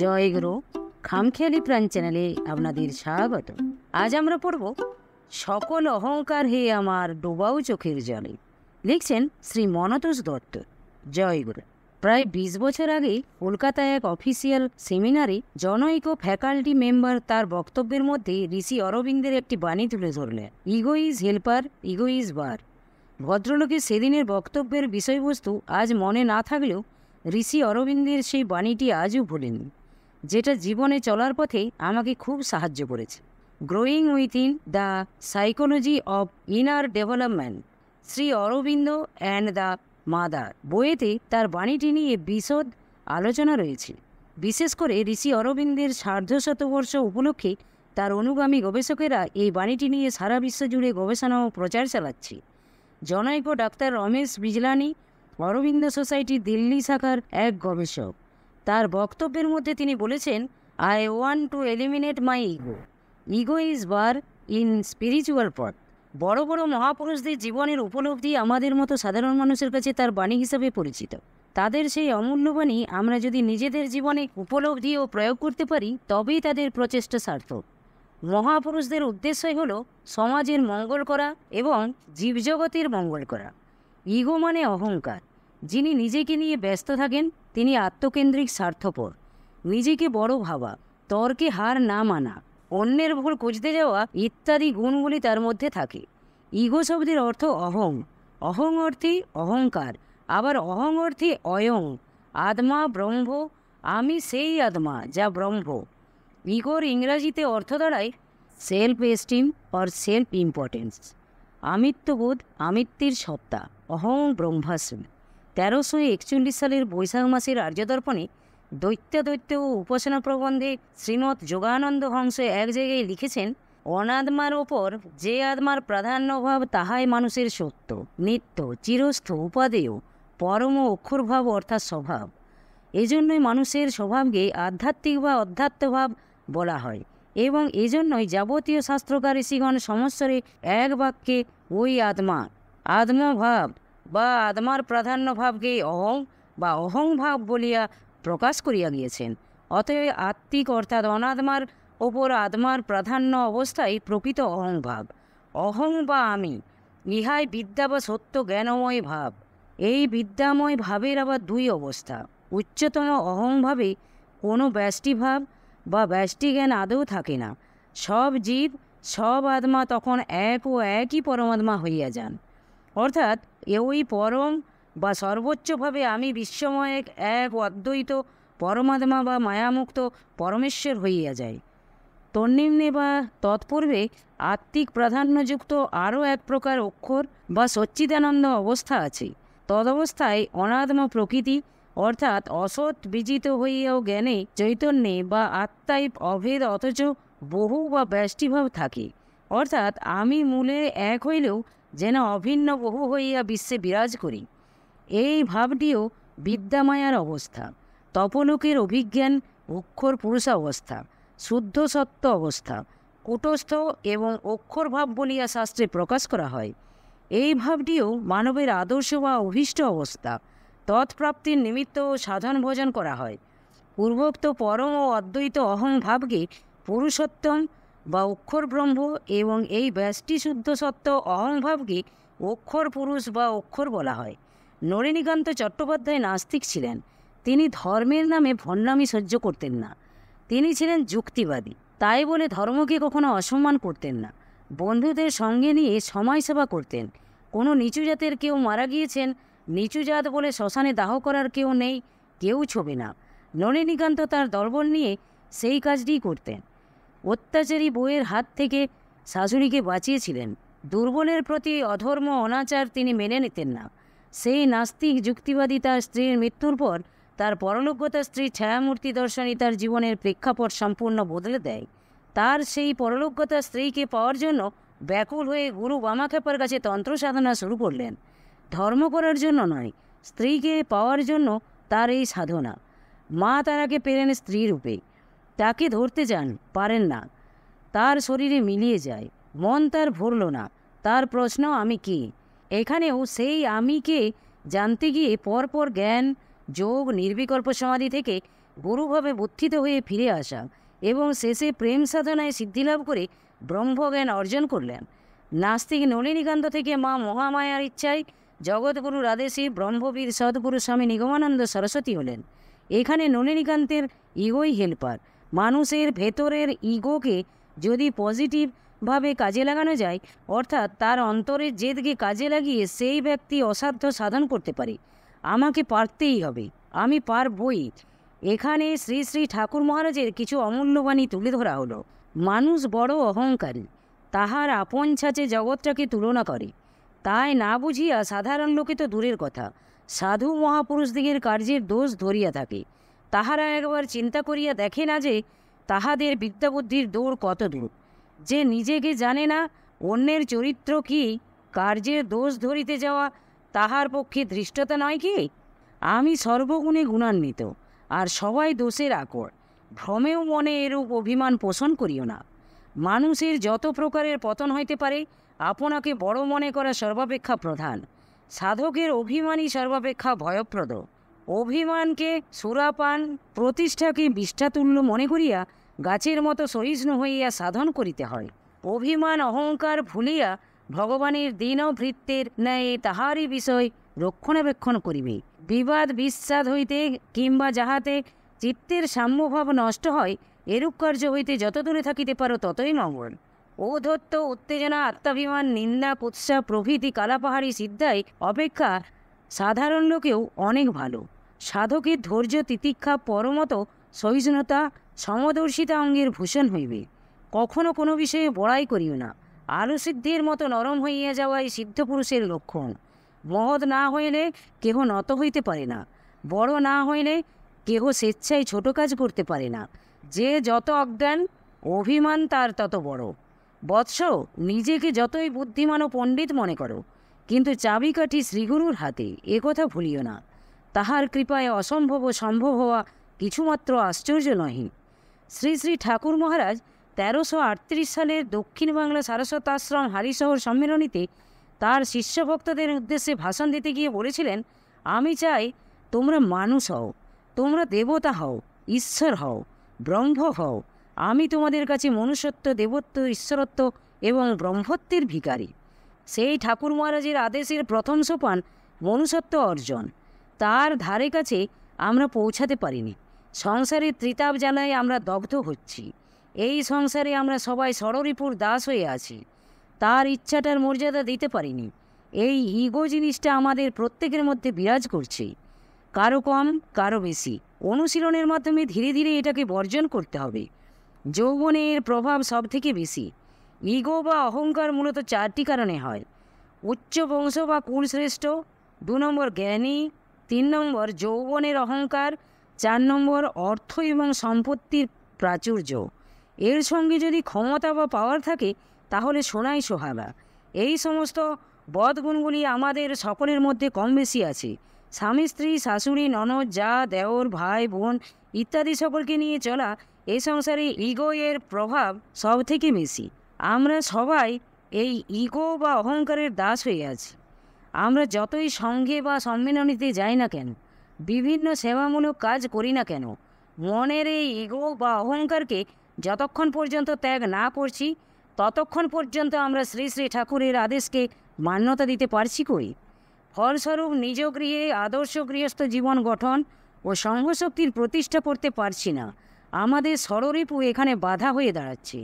জয় গুরু খামখেয়ালি প্রাণ চ্যানেলে আপনাদের স্বাগত। আজ আমরা পড়ব সকল অহংকার হে আমার ডোবাও চোখের জলে। লিখছেন শ্রী মনতোষ দত্ত। জয় গুরু। প্রায় ২০ বছর আগে কলকাতায় এক অফিসিয়াল সেমিনারে জনৈক ফ্যাকাল্টি মেম্বার তার বক্তব্যের মধ্যে ঋষি অরবিন্দের একটি বাণী তুলে ধরলেন, ego is helper, ego is bar. ভদ্রলোকের সেদিনের বক্তব্যের বিষয়বস্তু আজ মনে না থাকলেও ঋষি অরবিন্দের সেই বাণীটি আজও ভুলেনি, যেটা জীবনে চলার পথে আমাকে খুব সাহায্য করেছে। Growing within the psychology of inner development, Sri Aurobindo and the Mother বইয়েতে তার বাণীটি নিয়ে বিশদ আলোচনা রয়েছে। বিশেষ করে ঋষি অরবিন্দের সার্ধশতবর্ষ উপলক্ষে তার অনুগামী গবেষকেরা এই বাণীটি নিয়ে সারা বিশ্ব জুড়ে গবেষণা ও প্রচার চালাচ্ছে। জনৈক ডাক্তার রমেশ বিজলানি, অরবিন্দ সোসাইটি দিল্লি শাখার এক গবেষক, তার বক্তব্যের মধ্যে তিনি বলেছেন, I want to eliminate my ego. Ego is bar in spiritual পথ। বড় বড় মহাপুরুষদের জীবনের উপলব্ধি আমাদের মতো সাধারণ মানুষের কাছে তার বাণী হিসাবে পরিচিত। তাদের সেই অমূল্য বাণী আমরা যদি নিজেদের জীবনে উপলব্ধি ও প্রয়োগ করতে পারি, তবেই তাদের প্রচেষ্টা সার্থক। মহাপুরুষদের উদ্দেশ্যই হল সমাজের মঙ্গল করা এবং জীবজগতের মঙ্গল করা। ইগো মানে অহংকার। যিনি নিজেকে নিয়ে ব্যস্ত থাকেন তিনি আত্মকেন্দ্রিক, স্বার্থপর, নিজেকে বড় ভাবা, তর্কে হার না মানা, অন্যের ভুল খুঁজতে যাওয়া ইত্যাদি গুণগুলি তার মধ্যে থাকে। ইগো শব্দের অর্থ অহং, অহং অর্থে অহংকার, আবার অহং অর্থে অয়ং, আত্মা ব্রহ্ম, আমি সেই আত্মা যা ব্রহ্ম। ইগোর ইংরাজিতে অর্থ দাঁড়ায় self esteem or self importance, আমিত্ববোধ, আমিত্বের সত্তা, অহং ব্রহ্মাস্মি। ১৩৪১ সালের বৈশাখ মাসের আর্যদর্পণে দৈত্য ও উপাসনা প্রবন্ধে শ্রীমৎ যোগানন্দ হংস এক জায়গায় লিখেছেন, অনাত্মার ওপর যে আত্মার প্রাধান্যভাব তাহাই মানুষের সত্য, নিত্য, চিরস্থ, উপাদেয়, পরম অক্ষরভাব অর্থাৎ স্বভাব। এজন্যই মানুষের স্বভাবকে আধ্যাত্মিক বা অধ্যাত্মভাব বলা হয় এবং এজন্যই যাবতীয় শাস্ত্রকার ঋষিগণ সমস্বরে এক বাক্যে ওই আত্মাভাব বা আত্মার প্রাধান্য ভাবকে অহং বা অহংভাব বলিয়া প্রকাশ করিয়া গিয়েছেন। অতএব আত্মিক অর্থাৎ অনাত্মার ওপর আত্মার প্রাধান্য অবস্থায় প্রকৃত অহংভাব। অহং বা আমি, ইহাই বিদ্যা বা সত্য জ্ঞানময় ভাব। এই বিদ্যাময় ভাবের আবার দুই অবস্থা। উচ্চতম অহংভাবে কোনো ব্যষ্টিভাব বা ব্যষ্টিজ্ঞান আদৌ থাকে না। সব জীব, সব আত্মা তখন এক ও একই পরমাত্মা হইয়া যান, অর্থাৎ ওই পরম বা সর্বোচ্চভাবে আমি বিশ্বময় এক অদ্বৈত পরমাত্মা বা মায়ামুক্ত পরমেশ্বর হইয়া যায়। তন্নিম্নে বা তৎপূর্বে আত্মিক প্রাধান্যযুক্ত আরও এক প্রকার অক্ষর বা সচ্চিদানন্দ অবস্থা আছে। তদবস্থায় অনাত্মা প্রকৃতি অর্থাৎ অসৎ বিজিত হইয়াও জ্ঞানে চৈতন্যে বা আত্মায় অভেদ অথচ বহু বা ব্যষ্টিভাব থাকে, অর্থাৎ আমি মূলে এক হইলেও যেন অভিন্ন বহু হইয়া বিশ্বে বিরাজ করি। এই ভাবটিও বিদ্যামায়ার অবস্থা। তপলোকের অভিজ্ঞান অক্ষর পুরুষাবস্থা, শুদ্ধ সত্য অবস্থা, কূটস্থ এবং অক্ষরভাব বলিয়া শাস্ত্রে প্রকাশ করা হয়। এই ভাবটিও মানবের আদর্শ বা অভীষ্ট অবস্থা। তৎপ্রাপ্তির নিমিত্ত সাধন ভোজন করা হয়। পূর্বোক্ত পরম ও অদ্বৈত অহং ভাবকে পুরুষোত্তম বা অক্ষর ব্রহ্ম এবং এই ব্যষ্টি শুদ্ধ সত্য অহংভাবকে অক্ষর পুরুষ বা অক্ষর বলা হয়। নলিনীকান্ত চট্টোপাধ্যায় নাস্তিক ছিলেন। তিনি ধর্মের নামে ভণ্ডামি সহ্য করতেন না। তিনি ছিলেন যুক্তিবাদী, তাই বলে ধর্মকে কখনো অসম্মান করতেন না। বন্ধুদের সঙ্গে নিয়ে সমাজ সেবা করতেন। কোনো নিচু জাতের কেউ মারা গিয়েছেন, নিচু জাত বলে শ্মশানে দাহ করার কেউ নেই, কেউ ছোবে না। নলিনীকান্ত তার দলবল নিয়ে সেই কাজটিই করতেন। অত্যাচারী বউয়ের হাত থেকে শাশুড়িকে বাঁচিয়েছিলেন। দুর্বলের প্রতি অধর্ম অনাচার তিনি মেনে নিতেন না। সেই নাস্তিক যুক্তিবাদী তার স্ত্রীর মৃত্যুর পর তার পরলোকগতা স্ত্রীর ছায়ামূর্তি দর্শনই তার জীবনের প্রেক্ষাপট সম্পূর্ণ বদলে দেয়। তার সেই পরলোকগতা স্ত্রীকে পাওয়ার জন্য ব্যাকুল হয়ে গুরু বামাখ্যাপার কাছে তন্ত্র সাধনা শুরু করলেন। ধর্ম করার জন্য নয়, স্ত্রীকে পাওয়ার জন্য তার এই সাধনা। মা তারাকে পেলেন স্ত্রী রূপে, তাকে ধরতে যান, পারেন না, তার শরীরে মিলিয়ে যায়, মন তার ভরল না। তার প্রশ্ন, আমি কে? এখানেও সেই আমি কে জানতে গিয়ে পরপর জ্ঞান, যোগ, নির্বিকল্প সমাধি থেকে গুরুভাবে বুদ্ধিত হয়ে ফিরে আসা এবং শেষে প্রেম সাধনায় সিদ্ধিলাভ করে ব্রহ্মজ্ঞান অর্জন করলেন। নাস্তিক নলিনীকান্ত থেকে মা মহামায়ার ইচ্ছায় জগৎগুরুর আদেশে ব্রহ্মবীর সদ্গুরু স্বামী নিগমানন্দ সরস্বতী হলেন। এখানে নলিনীকান্তের ইগোই হেল্পার। মানুষের ভেতরের ইগোকে যদি পজিটিভভাবে কাজে লাগানো যায়, অর্থাৎ তার অন্তরের জেদকে কাজে লাগিয়ে সেই ব্যক্তি অসাধ্য সাধন করতে পারে। আমাকে পারতেই হবে, আমি পারবই। এখানে শ্রী শ্রী ঠাকুর মহারাজের কিছু অমূল্যবাণী তুলে ধরা হলো। মানুষ বড় অহংকারী, তাহার আপন ছাঁচে জগৎটাকে তুলনা করে। তাই না বুঝিয়া সাধারণ লোকে তো দূরের কথা, সাধু মহাপুরুষদিগের কার্যের দোষ ধরিয়া থাকে। তাহারা একবার চিন্তা করিয়া দেখে না যে তাহাদের বিদ্যাবুদ্ধির দৌড় কত দূর। যে নিজেকে জানে না অন্যের চরিত্র কি, কার্যের দোষ ধরিতে যাওয়া তাহার পক্ষে ধৃষ্টতা নয় কি? আমি সর্বগুণে গুণান্বিত, আর সবাই দোষের আকর। ভ্রমেও মনে এরূপ অভিমান পোষণ করিও না। মানুষের যত প্রকারের পতন হইতে পারে, আপনাকে বড় মনে করা সর্বাপেক্ষা প্রধান। সাধকের অভিমানই সর্বাপেক্ষা ভয়প্রদ। অভিমানকে সুরাপান, প্রতিষ্ঠাকে বিষ্ঠাতুল্য মনে করিয়া গাছের মতো সহিষ্ণু হইয়া সাধন করিতে হয়। অভিমান অহংকার ভুলিয়া ভগবানের দীন ভৃত্যের ন্যায় তাহারই বিষয় রক্ষণাবেক্ষণ করিবে। বিবাদ বিস্বাদ হইতে কিংবা যাহাতে চিত্তের সাম্যভাব নষ্ট হয়, এরূপ কার্য হইতে যত দূরে থাকিতে পারো ততই মঙ্গল। ঔদ্ধত্য, উত্তেজনা, আত্মাভিমান, নিন্দা, কুৎসা প্রভৃতি কালাপাহাড়ি সিদ্ধাই অপেক্ষা সাধারণ লোকেও অনেক ভালো। সাধকের ধৈর্য, তিতিক্ষা, পরমত সহিষ্ণুতা, সমদর্শিতা অঙ্গের ভূষণ হইবে। কখনো কোনো বিষয়ে বড়াই করিও না। আলুসিদ্ধির মতো নরম হইয়া যাওয়াই সিদ্ধপুরুষের লক্ষণ। মহৎ না হইলে কেহ নত হইতে পারে না, বড় না হইলে কেহ স্বেচ্ছায় ছোট কাজ করতে পারে না। যে যত অজ্ঞান, অভিমান তার তত বড়। বৎস, নিজেকে যতই বুদ্ধিমান ও পণ্ডিত মনে করো, কিন্তু চাবিকাঠি শ্রীগুরুর হাতে, একথা ভুলিও না। তাহার কৃপায় অসম্ভব ও সম্ভব হওয়া কিছুমাত্র আশ্চর্য নহে। শ্রী শ্রী ঠাকুর মহারাজ 1338 সালের দক্ষিণ বাংলা সারস্বত আশ্রম হারিশহর সম্মেলনীতে তার শিষ্যভক্তদের উদ্দেশ্যে ভাষণ দিতে গিয়ে বলেছিলেন, আমি চাই তোমরা মানুষ হও, তোমরা দেবতা হও, ঈশ্বর হও, ব্রহ্ম হও। আমি তোমাদের কাছে মনুষ্যত্ব, দেবত্ব, ঈশ্বরত্ব এবং ব্রহ্মত্বের ভিখারি। সেই ঠাকুর মহারাজের আদেশের প্রথম সোপান মনুষ্যত্ব অর্জন। তার ধারে কাছে আমরা পৌঁছাতে পারিনি। সংসারের ত্রিতাপ জ্বালায় আমরা দগ্ধ হচ্ছি। এই সংসারে আমরা সবাই ষড়রিপুর দাস হয়ে আছি। তার ইচ্ছাটার মর্যাদা দিতে পারিনি। এই ইগো জিনিসটা আমাদের প্রত্যেকের মধ্যে বিরাজ করছে, কারো কম কারো বেশি। অনুশীলনের মাধ্যমে ধীরে ধীরে এটাকে বর্জন করতে হবে। যৌবনের প্রভাব সব থেকে বেশি। ইগো বা অহংকার মূলত 4টি কারণে হয়: উচ্চ বংশ বা কুলশ্রেষ্ঠ, 2 নম্বর জ্ঞানী, 3 নম্বর যৌবনের অহংকার, 4 নম্বর অর্থ এবং সম্পত্তির প্রাচুর্য। এর সঙ্গে যদি ক্ষমতা বা পাওয়ার থাকে তাহলে সোনাই সোহাগা। এই সমস্ত বদগুণগুলি আমাদের সকলের মধ্যে কম বেশি আছে। স্বামী স্ত্রী, শাশুড়ি, ননদ, যা, দেওর, ভাই বোন ইত্যাদি সকলকে নিয়ে চলা এই সংসারে ইগো এর প্রভাব সব থেকে বেশি। আমরা সবাই এই ইগো বা অহংকারের দাস হয়ে আছি। আমরা যতই সঙ্ঘে বা সম্মেলনীতে যাই না কেন, বিভিন্ন সেবামূলক কাজ করি না কেন, মনের এই ইগো বা অহংকারকে যতক্ষণ পর্যন্ত ত্যাগ না করছি, ততক্ষণ পর্যন্ত আমরা শ্রী শ্রী ঠাকুরের আদেশকে মান্যতা দিতে পারছি কই? ফলস্বরূপ নিজ গৃহে আদর্শ গৃহস্থ জীবন গঠন ও সংঘশক্তির প্রতিষ্ঠা করতে পারছি না। আমাদের ষড়রিপু এখানে বাধা হয়ে দাঁড়াচ্ছে।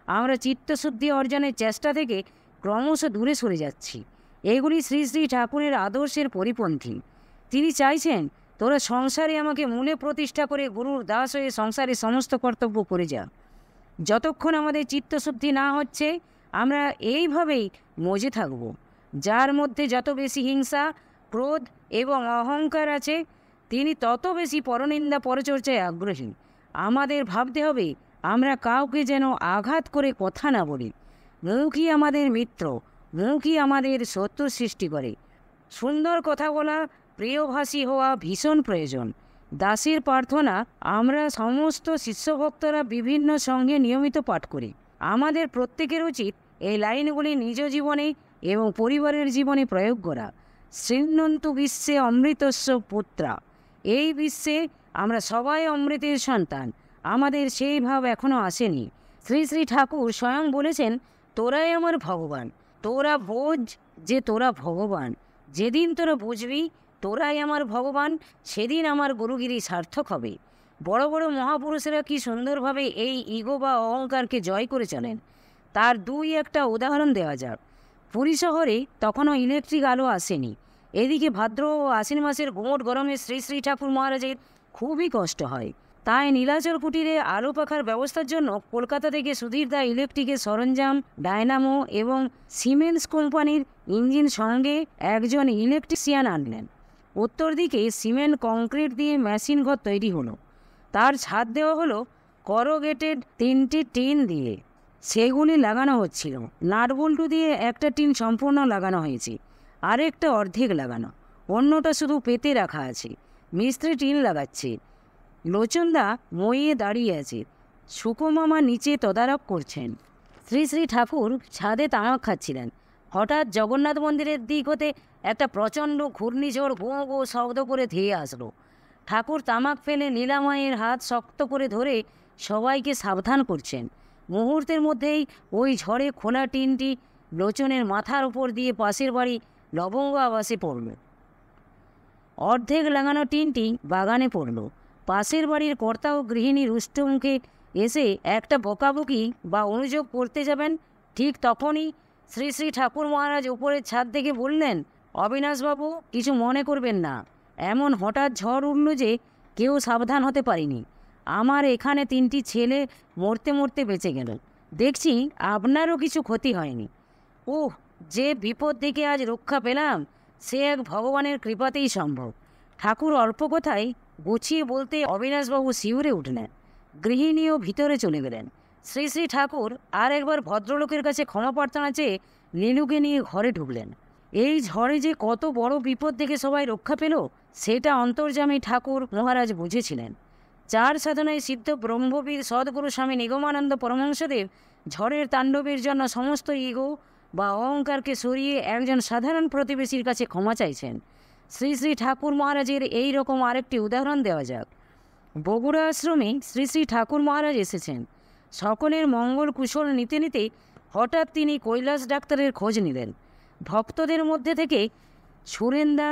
আমরা চিত্তশুদ্ধি অর্জনের চেষ্টা থেকে ক্রমশ দূরে সরে যাচ্ছি। এগুলি শ্রী শ্রী ঠাকুরের আদর্শের পরিপন্থী। তিনি চাইছেন তোরা সংসারে আমাকে মূলে প্রতিষ্ঠা করে গুরুর দাস হয়ে সংসারে সমস্ত কর্তব্য করে যা। যতক্ষণ আমাদের চিত্তশুদ্ধি না হচ্ছে আমরা এইভাবেই মজে থাকব। যার মধ্যে যত বেশি হিংসা, ক্রোধ এবং অহংকার আছে, তিনি তত বেশি পরনিন্দা পরচর্চায় আগ্রহী। আমাদের ভাবতে হবে আমরা কাউকে যেন আঘাত করে কথা না বলি। মুখই আমাদের মিত্র, মুখই আমাদের শত্রু সৃষ্টি করে। সুন্দর কথা বলা, প্রিয়ভাষী হওয়া ভীষণ প্রয়োজন। দাসের প্রার্থনা আমরা সমস্ত শিষ্যভক্তরা বিভিন্ন সঙ্গে নিয়মিত পাঠ করি। আমাদের প্রত্যেকের উচিত এই লাইনগুলি নিজ জীবনে এবং পরিবারের জীবনে প্রয়োগ করা। শৃণ্বন্তু বিশ্বে অমৃতস্য পুত্রা। এই বিশ্বে আমরা সবাই অমৃতের সন্তান, আমাদের সেই ভাব এখনো আসেনি। শ্রী শ্রী ঠাকুর স্বয়ং বলেছেন, তোরাই আমার ভগবান, তোরা বোঝ যে তোরা ভগবান। যেদিন তোরা বুঝবি তোরাই আমার ভগবান, সেদিন আমার গুরুগিরি সার্থক হবে। বড় বড় মহাপুরুষেরা কি সুন্দরভাবে এই ইগো বা অহংকারকে জয় করে চলেন, তার দুই একটা উদাহরণ দেওয়া যাক। পুরী শহরে তখনও ইলেকট্রিক আলো আসেনি। এদিকে ভাদ্র ও আশ্বিন মাসের গুমোট গরমে শ্রী শ্রী ঠাকুর মহারাজের খুবই কষ্ট হয়। তাই নীলাচল কুটিরে আলো পাখার ব্যবস্থার জন্য কলকাতা থেকে সুধীরদা ইলেকট্রিকের সরঞ্জাম, ডায়নামো এবং সিমেন্স কোম্পানির ইঞ্জিন সঙ্গে একজন ইলেকট্রিশিয়ান আনলেন। উত্তর দিকে সিমেন্ট কংক্রিট দিয়ে মেশিন ঘর তৈরি হলো। তার ছাদ দেওয়া হলো করোগেটেড 3টি টিন দিয়ে। সেগুলি লাগানো হচ্ছিল। নাটবল্টু দিয়ে একটা টিন সম্পূর্ণ লাগানো হয়েছে, আরেকটা অর্ধেক লাগানো, অন্যটা শুধু পেতে রাখা আছে। মিস্ত্রি টিন লাগাচ্ছে। লোচনদা মইয়ে দাঁড়িয়ে আছে। সুকুমামা নিচে তদারক করছেন। শ্রী শ্রী ঠাকুর ছাদে তামাক খাচ্ছিলেন। হঠাৎ জগন্নাথ মন্দিরের দিক হতে একটা প্রচণ্ড ঘূর্ণিঝড় গোঁ গোঁ শব্দ করে ধেয়ে আসলো। ঠাকুর তামাক ফেলে নীলামায়ের হাত শক্ত করে ধরে সবাইকে সাবধান করছেন। মুহূর্তের মধ্যেই ওই ঝড়ে খোলা টিনটি লোচনের মাথার উপর দিয়ে পাশের বাড়ি লবঙ্গ আবাসে পড়ল। অর্ধেক লাগানো টিনটি বাগানে পড়ল। পাশের বাড়ির কর্তা ও গৃহিণী রুষ্টমুখে এসে একটা বকাবকি বা অনুযোগ করতে যাবেন, ঠিক তখনই শ্রী শ্রী ঠাকুর মহারাজ উপরের ছাদ থেকে বললেন, অবিনাশবাবু, কিছু মনে করবেন না। এমন হঠাৎ ঝড় উঠল যে কেউ সাবধান হতে পারেনি। আমার এখানে 3টি ছেলে মরতে মরতে বেঁচে গেল। দেখছি আপনারও কিছু ক্ষতি হয়নি। ওহ, যে বিপদ থেকে আজ রক্ষা পেলাম সে এক ভগবানের কৃপাতেই সম্ভব। ঠাকুর অল্প কথায় গুছিয়ে বলতে অবিনাশবাবু শিউরে উঠলেন। গৃহিণীও ভিতরে চলে গেলেন। শ্রী শ্রী ঠাকুর আর একবার ভদ্রলোকের কাছে ক্ষমা প্রার্থনা চেয়ে নীলুকে নিয়ে ঘরে ঢুকলেন। এই ঝড়ে যে কত বড় বিপদ থেকে সবাই রক্ষা পেল সেটা অন্তর্যামী ঠাকুর মহারাজ বুঝেছিলেন। 4 সাধনায় সিদ্ধ ব্রহ্মবীর সদ্গুরু স্বামী নিগমানন্দ পরমহংসদেব ঝড়ের তাণ্ডবের জন্য সমস্ত ইগো বা অহংকারকে সরিয়ে একজন সাধারণ প্রতিবেশীর কাছে ক্ষমা চাইছেন। শ্রী শ্রী ঠাকুর মহারাজের এই রকম আরেকটি উদাহরণ দেওয়া যাক। বগুড়া আশ্রমে শ্রী শ্রী ঠাকুর মহারাজ এসেছেন। সকলের মঙ্গল কুশল নিতে নিতে হঠাৎ তিনি কৈলাস ডাক্তারের খোঁজ নিলেন। ভক্তদের মধ্যে থেকে সুরেন্দা,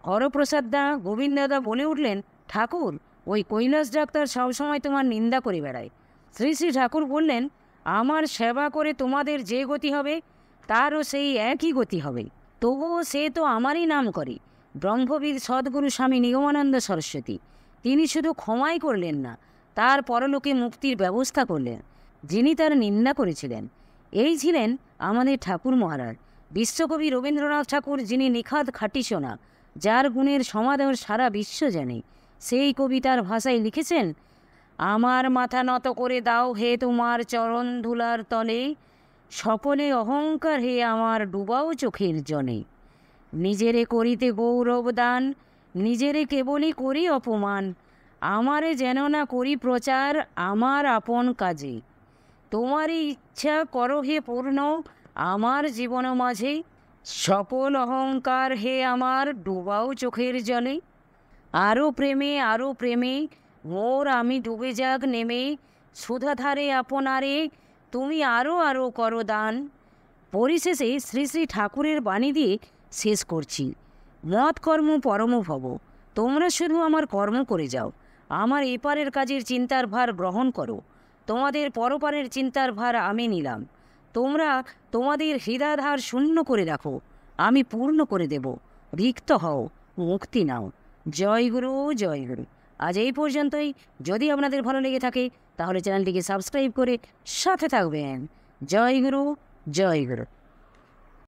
হরপ্রসাদদা, গোবিন্দদা বলে উঠলেন, ঠাকুর, ওই কৈলাস ডাক্তার সবসময় তোমার নিন্দা করে বেড়ায়। শ্রী শ্রী ঠাকুর বললেন, আমার সেবা করে তোমাদের যে গতি হবে তারও সেই একই গতি হবে। তবুও সে তো আমারই নাম করে। ব্রহ্মবীর সদ্গুরু স্বামী নিগমানন্দ সরস্বতী তিনি শুধু ক্ষমাই করলেন না, তার পরলোকে মুক্তির ব্যবস্থা করলেন। যিনি তার নিন্দা করেছিলেন এই ছিলেন আমাদের ঠাকুর মহারাজ। বিশ্বকবি রবীন্দ্রনাথ ঠাকুর, যিনি নিখাদ খাঁটি সোনা, যার গুণের সমাদর সারা বিশ্ব জানে, সেই কবিতার ভাষায় লিখেছেন, আমার মাথা নত করে দাও হে তোমার চরণ ধুলার তলে, সকলে অহংকার হে আমার ডুবাও চোখের জলে। নিজেরে করিতে গৌরব দান, নিজেরে কেবলই করি অপমান, আমারে যেন না করি প্রচার আমার আপন কাজে। তোমারই ইচ্ছা করো হে পূর্ণ আমার জীবন মাঝে, সকল অহংকার হে আমার ডুবাও চোখের জলে। আরও প্রেমে মোর আমি ডুবে যাক নেমে, সুধাধারে আপনারে তুমি আরও আরও করো দান। পরিশেষে শ্রী শ্রী ঠাকুরের বাণী দিয়ে শেষ করছি। মৎ কর্ম পরম ভব, তোমরা শুধু আমার কর্ম করে যাও, আমার এপারের কাজের চিন্তার ভার গ্রহণ করো, তোমাদের পরপারের চিন্তার ভার আমি নিলাম। তোমরা তোমাদের হৃদয়াধার শূন্য করে রাখো, আমি পূর্ণ করে দেব। রিক্ত হও, মুক্তি নাও। জয় গুরু, জয় গুরু। আজ এই পর্যন্তই। যদি আপনাদের ভালো লেগে থাকে তাহলে চ্যানেলটিকে সাবস্ক্রাইব করে সাথে থাকবেন। জয় গুরু, জয় গুরু।